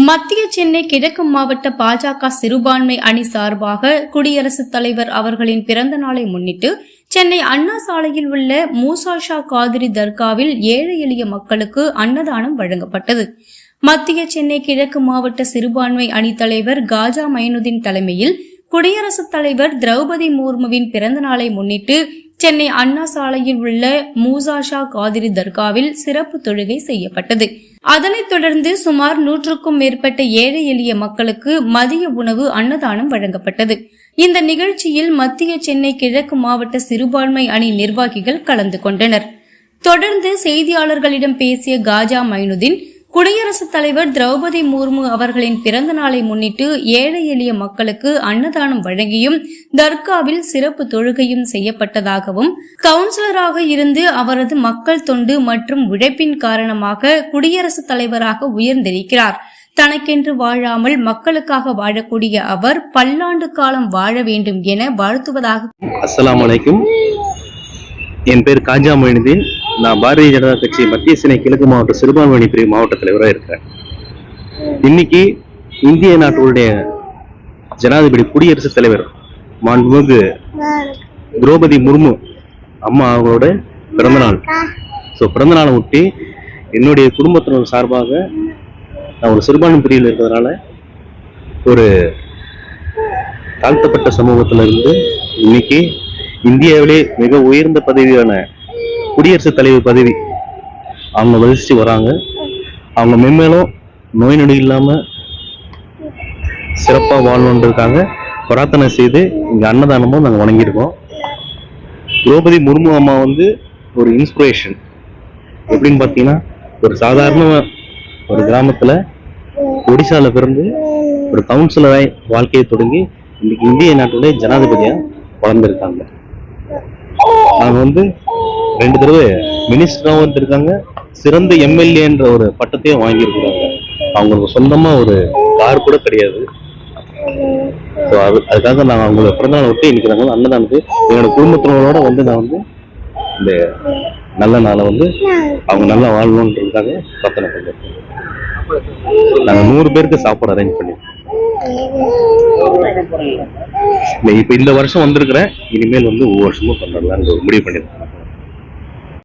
மத்திய சென்னை கிழக்கு மாவட்ட பாஜக சிறுபான்மை அணி சார்பாக குடியரசுத் தலைவர் அவர்களின் பிறந்த நாளை முன்னிட்டு சென்னை அண்ணா சாலையில் உள்ள மூசாஷா காதிரி தர்காவில் ஏழை எளிய மக்களுக்கு அன்னதானம் வழங்கப்பட்டது. மத்திய சென்னை கிழக்கு மாவட்ட சிறுபான்மை அணி தலைவர் காஜா மைனுதீன் தலைமையில் குடியரசுத் தலைவர் திரௌபதி முர்முவின் பிறந்த நாளை முன்னிட்டு சென்னை அண்ணா சாலையில் உள்ள மூசாஷா காதிரி தர்காவில் சிறப்பு தொழுகை செய்யப்பட்டது. அதனைத் தொடர்ந்து சுமார் 100க்கும் மேற்பட்ட ஏழை எளிய மக்களுக்கு மதிய உணவு அன்னதானம் வழங்கப்பட்டது. இந்த நிகழ்ச்சியில் மத்திய சென்னை கிழக்கு மாவட்ட சிறுபான்மை அணி நிர்வாகிகள் கலந்து கொண்டனர். தொடர்ந்து செய்தியாளர்களிடம் பேசிய காஜா மைனுதீன், குடியரசுத் தலைவர் திரௌபதி முர்மு அவர்களின் பிறந்த நாளை முன்னிட்டு ஏழை எளிய மக்களுக்கு அன்னதானம் வழங்கியும் தர்காவில் சிறப்பு தொழுகையும் செய்யப்பட்டதாகவும், கவுன்சிலராக இருந்து அவரது மக்கள் தொண்டு மற்றும் உழைப்பின் காரணமாக குடியரசுத் தலைவராக உயர்ந்திருக்கிறார். தனக்கென்று வாழாமல் மக்களுக்காக வாழக்கூடிய அவர் பல்லாண்டு காலம் வாழ வேண்டும் என வாழ்த்துவதாக. அஸ்ஸலாமு அலைக்கும். என் பேர் காஜா மைனுதீன். நான் பாரதிய ஜனதா கட்சி மத்திய சென்னை கிழக்கு மாவட்ட சிறுபான்மை பிரிவு மாவட்ட தலைவராக இருக்கிறேன். இன்னைக்கு இந்திய நாட்டுடைய ஜனாதிபதி குடியரசுத் தலைவர் மாண்புமிகு திரௌபதி முர்மு அம்மா அவங்களோட பிறந்தநாள். பிறந்தநாளை ஒட்டி என்னுடைய குடும்பத்தினர் சார்பாக நான் ஒரு சிறுபான்மை பிரிவில் இருக்கிறதுனால ஒரு தாழ்த்தப்பட்ட சமூகத்தில இருந்து இன்னைக்கு இந்தியாவிலே மிக உயர்ந்த பதவியான குடியரசுத் தலைவர் பதவி அவங்க வகிச்சு வராங்க. அவங்க மென்மேலும் நோய் நொடி இல்லாம சிறப்பா வாழணுன்றதுக்காக பிரார்த்தனை செய்து இங்க அன்னதானமும் நாங்க வணங்கியிருக்கோம். திரௌபதி முர்மு அம்மா ஒரு இன்ஸ்பிரேஷன். எப்படின்னு பாத்தீங்கன்னா, ஒரு சாதாரண ஒரு கிராமத்துல ஒடிசால பிறந்து ஒரு கவுன்சிலராய் வாழ்க்கையை தொடங்கி இன்னைக்கு இந்திய நாட்டுடைய ஜனாதிபதியா வளர்ந்துருக்காங்க. அவங்க 2 தடவை மினிஸ்டராகவும் இருந்திருக்காங்க, சிறந்த எம்எல்ஏன்ற ஒரு பட்டத்தையும் வாங்கியிருக்கிறாங்க. அவங்களுக்கு சொந்தமா ஒரு கார் கூட கிடையாது. அதுக்காக நாங்கள் அவங்களோட பிறந்தநாள் விட்டு இன்னைக்கு நாங்கள் அன்னதானது என்னோட குடும்பத்தினரோட நான் இந்த நல்ல நாளை அவங்க நல்லா வாழணுன்றதுக்காக பிரார்த்தனை பண்ணிருக்கோம். நாங்கள் 100 பேருக்கு சாப்பாடு அரேஞ்ச் பண்ணிருக்கோம். இப்ப இந்த வருஷம் வந்திருக்கிறேன், இனிமேல் ஒவ்வொரு வருஷமும் பண்ணலாம்னு முடிவு பண்ணிருக்கோம்.